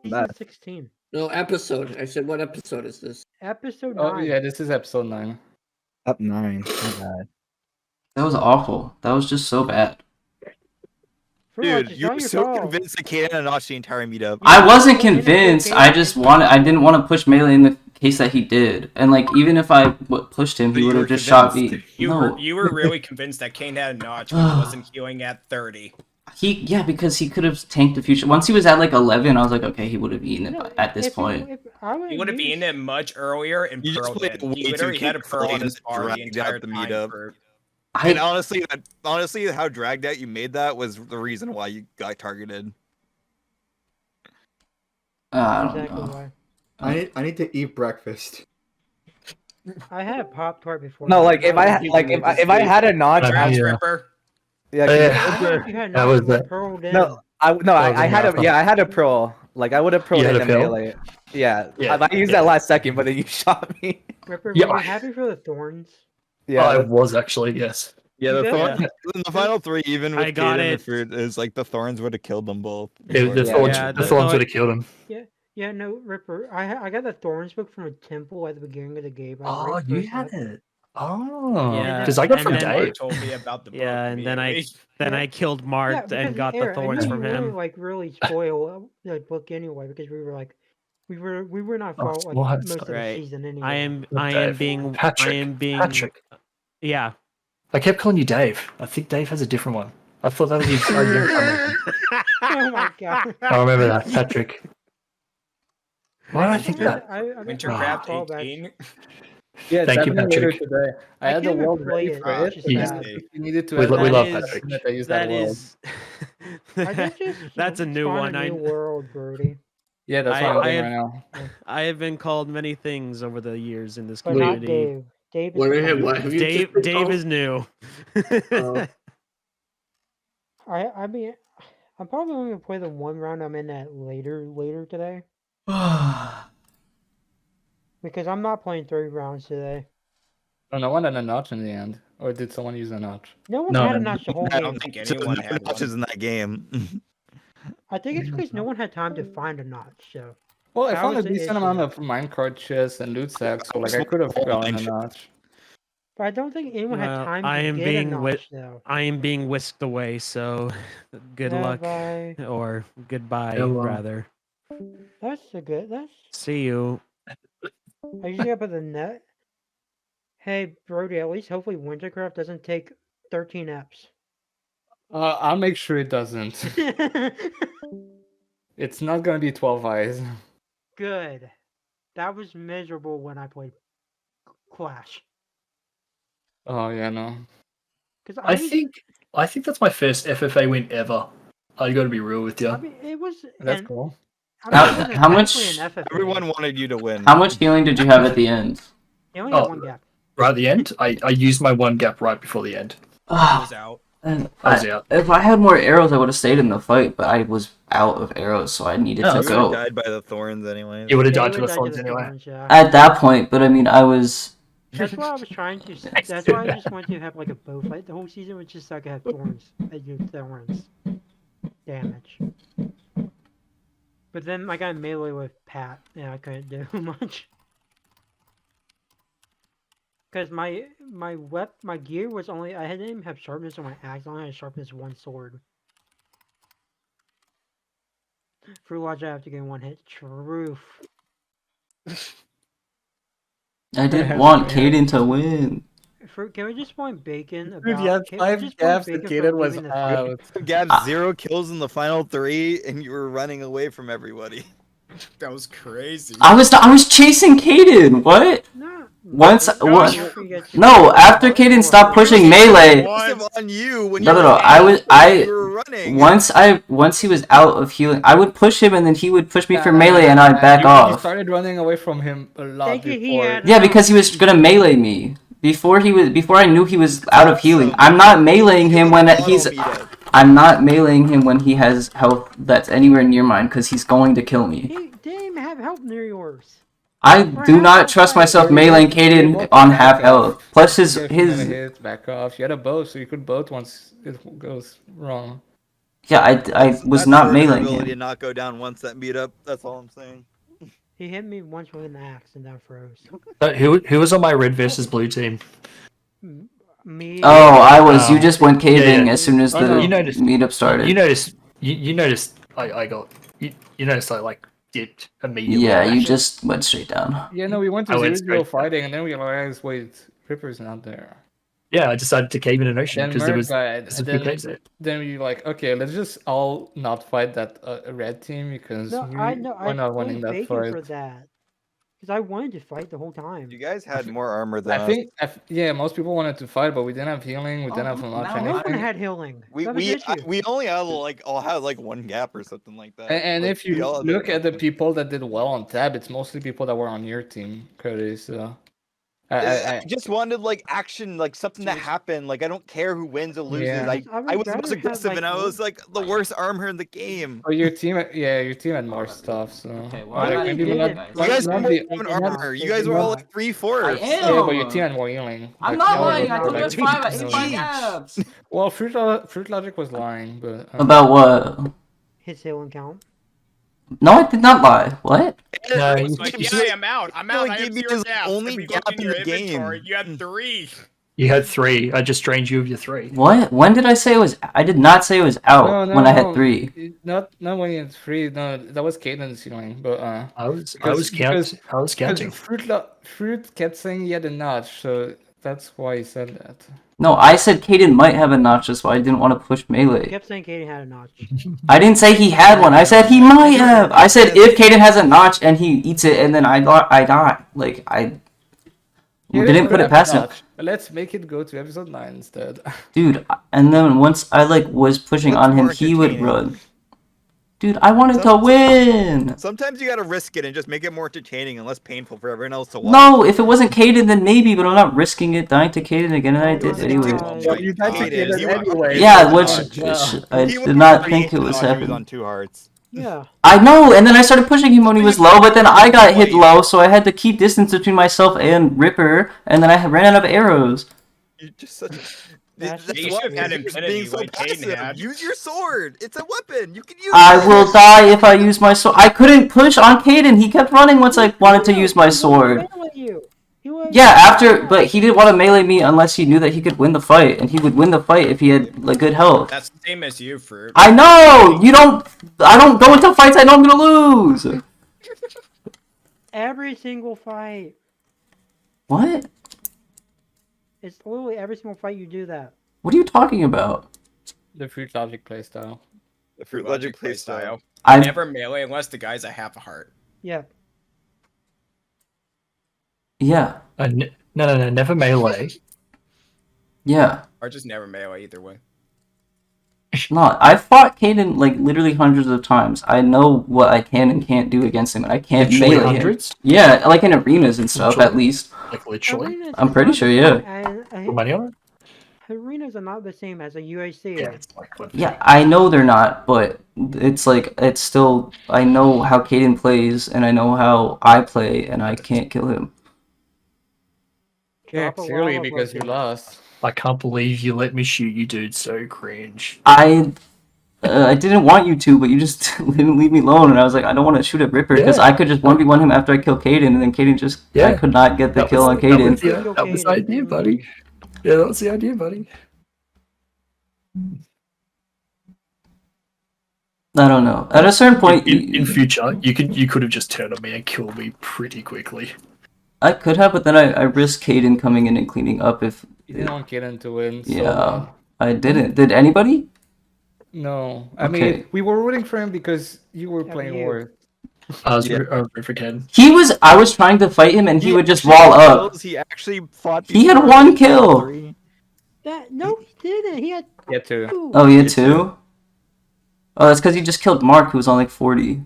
Season bad. 16. No, episode. I said, what episode is this? Episode 9. Oh yeah, this is episode 9. Up 9. My bad. That was awful. That was just so bad. Fruit, Dude, it's you not were your so fault. convinced that Kaden had notched the entire meetup. I wasn't convinced. I didn't want to push Melee in the case that he did. And like, even if I pushed him, he You would were have just shot me. You No. were really convinced that Kane had a notch when he wasn't healing at 30. Because he could have tanked the future. Once he was at like 11, I was like, okay, he would have eaten it at this point. He would have eaten it much earlier and You just pearled played it. way He too literally had a pearl on his bar the dragged entire out the time. meetup. And honestly, how dragged out you made that was the reason why you got targeted. I don't Exactly know. why. I need to eat breakfast. I had a Pop-Tart before. No, like if I had a notch, Trash Yeah. Ripper. yeah, That was that. I had a pearl. Like I would have pearled You had in a the pearl? melee. Yeah, Yeah. I used that last second, but then you shot me. Ripper, Yeah. were you happy for the thorns? Yeah, I was actually, yes. Yeah, the Yeah. thorns in the final 3, even with I got Kaden and it. the fruit, is like the thorns would have killed them both. The Yeah. thorns would have killed him. Yeah, no, Ripper. I got the Thorns book from a temple at the beginning of the game. I Oh, right you first had up. it. Oh, Yeah, because I got and from then- Dave. Told me about the book Yeah, and then immediately. I killed Mart Yeah, because and got the Eric, I thorns knew from you really, him. like really spoil the book anyway because we were like, we were not Oh, fault like what? most of the Right. season anyway. I am Dave. being Patrick. yeah. I kept calling you Dave. I think Dave has a different one. I thought that was his Oh my god. I remember that, Patrick. Why did I think that? Wintercraft call back. 18. Yeah, Thank you, it's happening later Patrick. today. I I had the can't even world play ready it, for it's it. just Yeah. bad. If you needed to We add love that, Patrick. I use that world. I just That's a new spawned one. A new world, Brody. Yeah, that's what I'm doing right now. I have been called many things over the years in this But not community. Dave. Dave is What, fine. what have you just Dave been Dave called? is new. I mean, I'm probably only gonna play the one round I'm in at later today because I'm not playing 3 rounds today. Oh, no one had a notch in the end. Or did someone use a notch? No one No, had a no, notch the whole I game. don't think So anyone no had notches one. in that game. I think it's because no one had time to find a notch. So Well, I That found a was the decent issue. amount of minecart chests and loot sacks, so like I could have gotten a notch. But I don't think anyone had Well, time I to am get being a wi- notch, though. I am being whisked away, so good luck Bye. or goodbye Hello. rather. That's. See you. I usually up at the net. Hey, Brody, at least hopefully Wintercraft doesn't take 13 eps. I'll make sure it doesn't. It's not gonna be 12 eyes. Good. That was miserable when I played Clash. Oh yeah, no. Because I think that's my first FFA win ever. I got to be real with you. I mean, it was. That's and- cool. I mean, it wasn't How much- technically an FFA. Everyone wanted you to win. How much healing did you have at the end? They only had Oh. one gap. Right at the end, I used my one gap right before the end. I was out. And I was out. if I had more arrows, I would have stayed in the fight, but I was out of arrows, so I needed Oh, to that's You would've go. died by the thorns anyway. You would have They died to the would've thorns died anyway. thorns, yeah. At that point, but I mean, I was. That's why I was trying to. That's why I just wanted to have like a bow fight the whole season, was just so I could have thorns. I use thorns damage. But then I got melee with Pat, and I couldn't do much. Because my gear was only, I didn't even have sharpness on my axe. I only had sharpness 1 sword. For Lodge, I have to get 1 hit. Truth. I didn't want Caden to win. Can we just point Bacon about? Dude, you had can we 5 just point gaps and Bacon for Kaden was leaving the out. Gab 0 kills in the final 3, and you were running away from everybody. That was crazy. I was chasing Caden. What? No. Once, No, what? you get No, after Caden stopped pushing melee. Aggressive on you when No, you no, were no. you were running. Once he was out of healing, I would push him, and then he would push me for melee, and I'd back You off. started running away from him a lot Thank you, he before. had- Yeah, because he was gonna melee me before I knew he was out of healing. I'm not meleeing him when he's. I'm not meleeing him when he has health that's anywhere near mine, because he's going to kill me. He didn't even have help near yours. I do not trust myself meleeing Caden on half health. Plus his Hit, back off. You had a bow, so you could both once it goes wrong. Yeah, I was not meleeing ability to him. not go down once that meetup. That's all I'm saying. He hit me once with an axe and that froze. Who was on my red versus blue team? Me. Oh, I was. You Oh. just went caving Yeah. as soon as Oh, the no. You noticed- meetup started. You noticed. You noticed. I got. You noticed. I like dipped immediately. Yeah, you actually. just went straight down. Yeah, no, we went I to went 0-0 straight. fighting, and then we realized, wait, Ripper's not there. Yeah, I decided to cave in an ocean Then because there Merc was. died, there's and a few caves there. then we were like, okay, let's just all not fight that red team because No, we, I know. we're I not winning blamed that Bacon fight. for that. Because I wanted to fight the whole time. You guys had more armor than I us. think, yeah, most people wanted to fight, but we didn't have healing. We didn't have much no, No one anything. had healing. We That was the issue. we only had all had like one gap or something like that. And Like, if you we all had, look like, at the nothing. people that did well on tab, it's mostly people that were on your team, Cody. So I just wanted like action, like something to happen. Like I don't care who wins or loses. Yeah. I was most aggressive and I was like the worst armor in the game. Oh, your team, yeah, your team had more stuff. So Okay, well, Like, I maybe did we're it, not- guys. You guys not were the- all in They did armor. not. You They guys did were all not. like 3/4. I am. Yeah, but your team had more healing. I'm Like, not all lying. of I us told were you it's like- 5. I hit 5 abs. Well, Fruit Logic was lying, but About what? His healing count. No, I did not lie. What? No, I you- was like, yeah, I'm out. I'm out. I Gave have me 0 his gaps. only If we gap looked in in your the game. inventory, you had 3. You had 3. I just drained you of your 3. What? When did I say it was? I did not say it was out No, when I had no, 3. Not when it's free. No, that was Caden's healing, but I was because- counting. I was counting. Fruit kept saying he had a notch, so that's why he said that. No, I said Caden might have a notch, that's why I didn't want to push He melee. kept saying Katie had a notch. I didn't say he had one. I said he might have. I said if Caden has a notch and he eats it and then I die. Like I didn't put it past him. Let's make it go to episode 9 instead. Dude, and then once I like was pushing That's on him, more he would entertaining. run. Dude, I wanted to win. Sometimes you gotta risk it and just make it more entertaining and less painful for everyone else to watch. No, if it wasn't Caden, then maybe, but I'm not risking it dying to Caden again, and I did Oh, anyway. God. You died to Caden, Caden he was- anyway. Yeah, so which not- I He was did not already think it was he was happening. on 2 hearts. Yeah. I know, and then I started pushing him when he was low, but then I got hit low, so I had to keep distance between myself and Ripper, and then I ran out of arrows. You're just such. That's- That's You why should've had you're infinity being so like Caden passive. had. Use your sword. It's a weapon. You can use I it. will die if I use my sword. I couldn't push on Caden. He kept running once I wanted to use my sword. Yeah, after, but he didn't want to melee me unless he knew that he could win the fight, and he would win the fight if he had like good health. That's the same as you, Fruit. I know. I don't go into fights I know I'm gonna lose. Every single fight. What? It's literally every single fight you do that. What are you talking about? The Fruit Logic playstyle. The Fruit Logic playstyle. I Never melee unless the guy's a half a heart. Yeah. yeah. No, never melee. Yeah. Or just never melee either way. No, I fought Caden like literally hundreds of times. I know what I can and can't do against him, and I can't Literally melee him. hundreds? Yeah, like in arenas and stuff, Literally? at least. Like literally? Arenas I'm is pretty not sure, the yeah. same- Put money on it? Arenas are not the same as a UHC. Yeah, it's like Yeah, I know they're not, but it's like it's still. I know how Caden plays, and I know how I play, and I can't kill him. Yeah, Drop a clearly lava because you bucket. lost. I can't believe you let me shoot you, dude. So cringe. I didn't want you to, but you just didn't leave me alone, and I was like, I don't want to shoot at Ripper because Yeah. I could just 1v1 him after I kill Caden, and then Caden just I Yeah. could not get the That kill was- on Caden. That was the idea, buddy. Yeah, that was the idea, buddy. I don't know. At a certain point, In future, you could have just turned on me and killed me pretty quickly. I could have, but then I risked Caden coming in and cleaning up if. You didn't want Caden to win. So, Yeah, I didn't. Did anybody? No, I Okay. mean we were rooting for him because you were Yeah, playing you. War. I was Yeah. for Ken. I was trying to fight him, and he would just actually wall had up. kills, He actually fought. He had before. 1 kill. 3. No, he didn't. He had Yeah, too. 2. Oh, you Me too. too? Oh, that's because you just killed Mark, who was on like 40.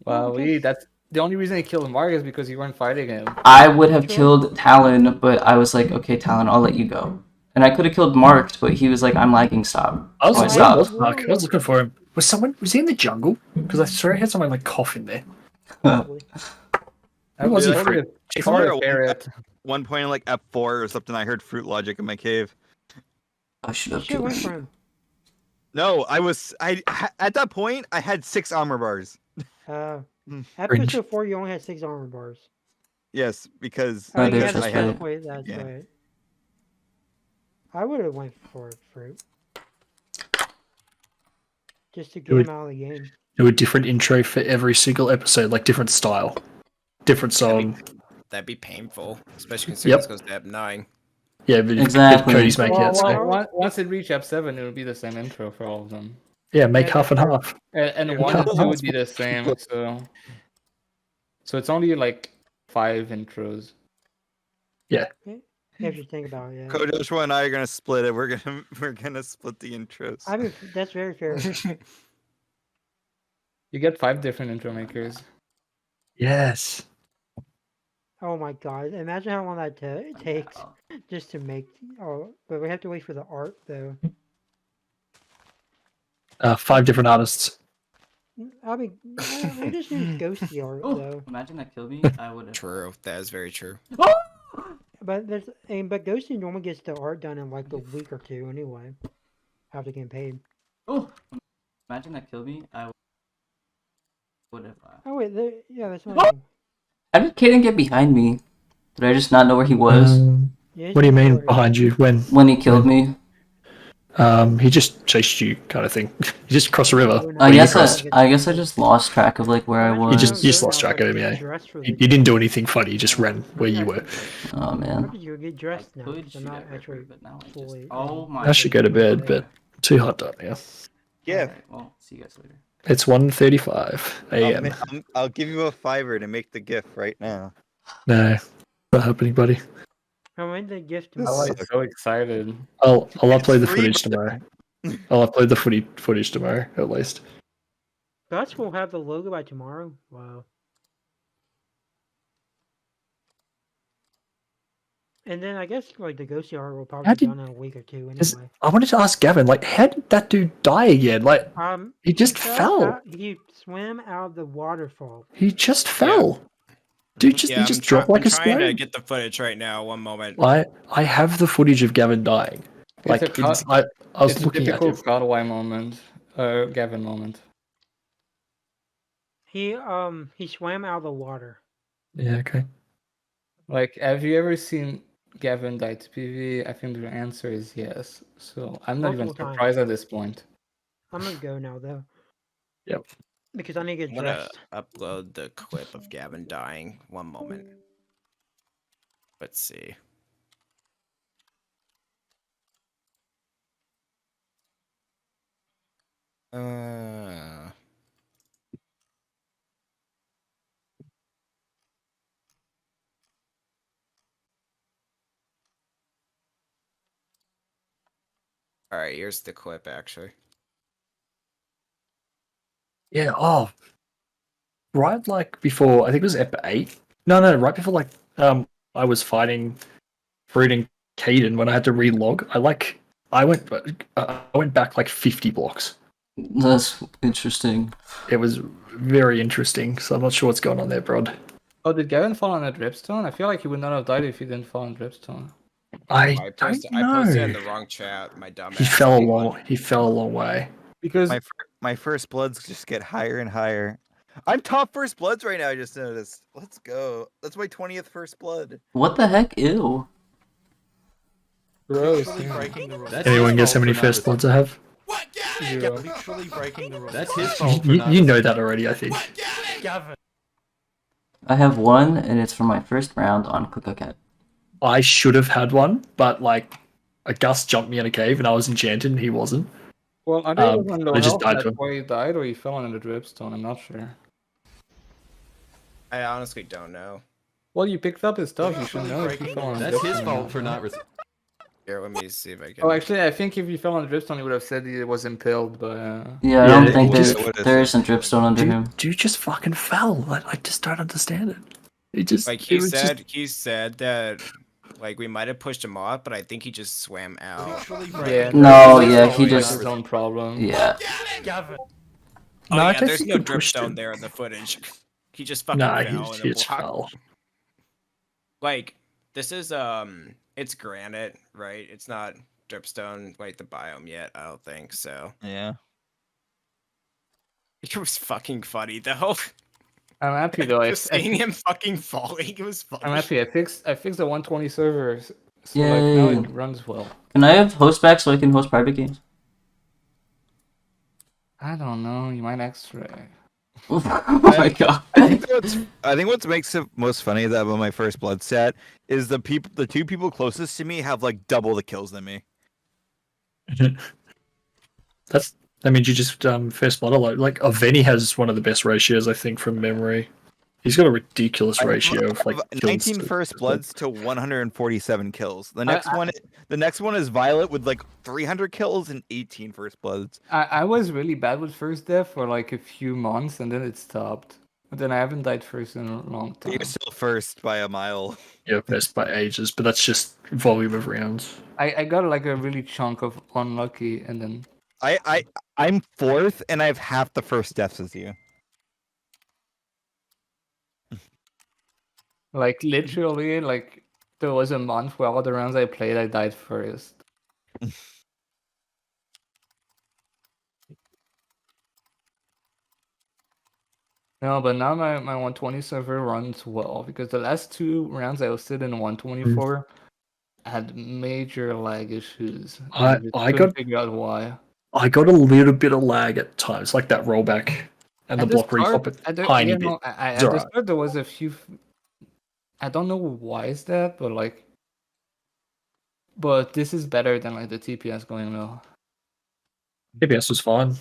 Wow, Okay. that's the only reason he killed Mark is because you weren't fighting him. I would have Sure. killed Talon, but I was like, okay, Talon, I'll let you go. And I could have killed Mark, but he was like, I'm lagging, stop. I was, Oh, I where stopped. was Mark? I was looking for him. Was he in the jungle? Because I saw he had someone like cough in there. I was he told free? you, If Sorry, you were Barrett. one point in like F4 or something, I heard Fruit Logic in my cave. I should have Shit, killed wait him. for him. No, at that point I had 6 armor bars. Episode 4, you only had 6 armor bars. Yes, because That is yeah, just I that's had right. That's yeah. right. I would have went for fruit. Just to get would- him out of the game. Do a different intro for every single episode, like different style, different song. That'd be painful, especially considering Yep. this goes to ep 9. Yeah, but if Exactly. Cody's making Well, it, so once it reach up 7, it'll be the same intro for all of them. yeah, make Yeah, half and that's half. And Yeah, 1 and yeah. 2 would be the same. So it's only like 5 intros. if you think about it, yeah. Code Joshua and I are gonna split it. We're gonna split the intros. I mean, that's very fair. You get 5 different intro makers. Yes. Oh my god! Imagine how long that takes just to make. Oh, but we have to wait for the art though. 5 different artists. I mean, we just need ghosty art though. Imagine that killed me. I would have. True, that is very true. But but ghosty normally gets the art done in like a week or 2 anyway. After getting paid. Oh, imagine that killed me. I would have. Oh wait, yeah, that's not. How did Kaden get behind me? Did I just not know where he was Yeah, What do you mean sorry. behind you? when he killed me? He just chased you, kind of thing. You just crossed the river. Oh, no, I you guess crossed. I guess I just lost track of like where I was. You just lost track of him, yeah. You didn't do anything funny. You just ran where you were. Oh How man. did you get dressed now? Could 'Cause I'm shoot not at actually River, but now I just. fully. Oh my. I should go to bed, but too hot down here. Yeah, Alright, well, see you guys later. It's 1:35 a.m. I'll give you a $5 to make the GIF right now. No, not happening, buddy. I went the gift. This I'm sucks. so excited. I'll upload the free, footage tomorrow. I'll upload the footage tomorrow, at least. Guts will have the logo by tomorrow. Wow. And then I guess like the ghosty art will probably How be did- done in a week or 2 Is- anyway. I wanted to ask Gavin, like, how did that dude die again? Like, he just fell. He swam out of the waterfall. He just fell. Dude, he just dropped like a I'm trying to stone. get the footage right now. One moment. I have the footage of Gavin dying. Like, It's a I was It's a looking at typical him. Godwai moment. Gavin moment. He swam out of the water. Yeah, okay. Like, have you ever seen Gavin die to PV? I think the answer is yes. So I'm not even Multiple times. surprised at this point. I'm gonna go now though. Yep. Because I need to I'm get gonna dressed. upload the clip of Gavin dying. One moment. Let's see. All right, here's the clip actually. Yeah, oh. Right, like, before, I think it was Ep 8. No, right before, like, I was fighting Fruit and Caden when I had to relog. I went back like 50 blocks. That's interesting. It was very interesting, so I'm not sure what's going on there, Brod. Oh, did Gavin fall on a dripstone? I feel like he would not have died if he didn't fall on dripstone. I I don't posted in know. the wrong chat. My dumb He ass. fell a long way. Because My first bloods just get higher and higher. I'm top first bloods right now. I just noticed. Let's go. That's my 20th first blood. What the heck? Ew. gross. Anyone guess how many first bloods I have? Zero. That's his fault. You know that already, I think. I have one, and it's from my first round on Cat. I should have had one, but like a Gus jumped me in a cave and I was enchanted and he wasn't. Well, I think it was on low I just health, died that's to him. why he died, or he fell on the dripstone. I'm not sure. I honestly don't know. Well, you picked up his stuff. You should know if he fell on the That's his dripstone or fault not. for not. Here, let me see if I can. Oh, actually, I think if he fell on the dripstone, he would have said he was impaled, but Yeah, I Yeah, don't it think just- there isn't dripstone under him. Dude just fucking fell. Like, I just don't understand it. It just Like it was just- he said that like we might have pushed him off, but I think he just swam out. yeah. No, it's yeah, always he just- his own problem. Yeah. Oh No, I yeah, don't there's think no he pushed dripstone him. there in the footage. He just fucking Nah, fell he in a just block. fell. Like this is it's granite, right? It's not Dripstone like the biome yet. I don't think so. Yeah. It was fucking funny though. I'm happy though. Just seeing him fucking falling, it was funny. I'm happy. I fixed the 120 servers, so like now Yay. it runs well. Can I have host back so I can host private games? I don't know. You might X-ray. Oh my god. I think what makes it most funny about my first blood stat is the two people closest to me have like double the kills than me. That means you just first blood a lot. Like Aveni has one of the best ratios, I think, from memory. He's got a ridiculous ratio of like 19 first bloods to 147 kills. The next one is Violet with like 300 kills and 18 first bloods. I was really bad with first death for like a few months, and then it stopped. But then I haven't died first in a long time. You're still first by a mile. Yeah, best by ages, but that's just volume of rounds. I got like a really chunk of unlucky, and then I'm fourth, and I have half the first deaths as you. like literally like there was a month where all the rounds I played I died first. No, but now my 120 server runs well because the last 2 rounds I hosted in 124 had major lag issues. I couldn't got figure out why. I got a little bit of lag at times, like that rollback and the block recop a tiny bit. At the start there was a few. I don't know why is that, but this is better than like the TPS going low. TPS was fine,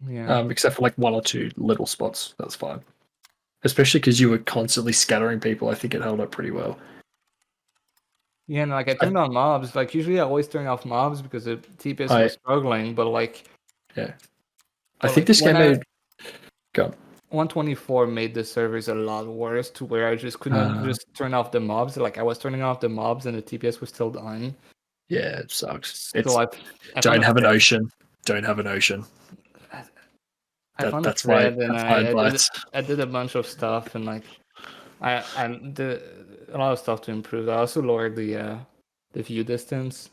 Yeah. except for like 1 or 2 little spots. That's fine, especially because you were constantly scattering people. I think it held up pretty well. Yeah, and like I turned on mobs. Like usually I always turn off mobs because the TPS was struggling, but like yeah, I think this game made. Go. 124 made the servers a lot worse to where I just couldn't just turn off the mobs. Like I was turning off the mobs and the TPS was still dying. Yeah, it sucks. So Don't have an ocean. Don't have an ocean. That's why. I did a bunch of stuff and like I did a lot of stuff to improve. I also lowered the view distance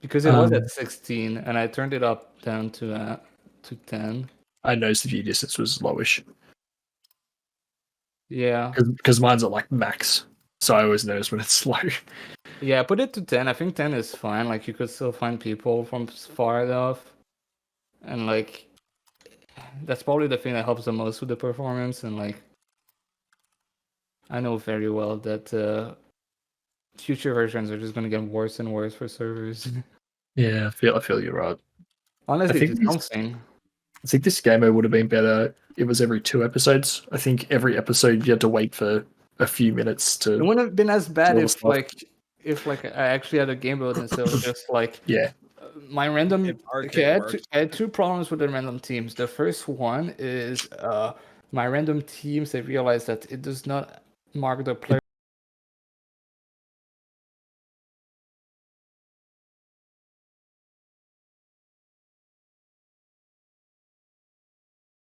because it was at 16 and I turned it up down to 10. I noticed the view distance was lowish. Yeah. Because mine's at like max, so I always notice when it's slow. Yeah, put it to 10. I think 10 is fine. Like you could still find people from far enough, and like that's probably the thing that helps the most with the performance. And like I know very well that future versions are just gonna get worse and worse for servers. Yeah, I feel you're right. Honestly, it's something. I think this game would have been better. It was every 2 episodes. I think every episode you had to wait for a few minutes to. It wouldn't have been as bad if I actually had a game mode instead of just like my random. Okay, I had 2 problems with the random teams. The first one is my random teams. They realized that it does not mark the player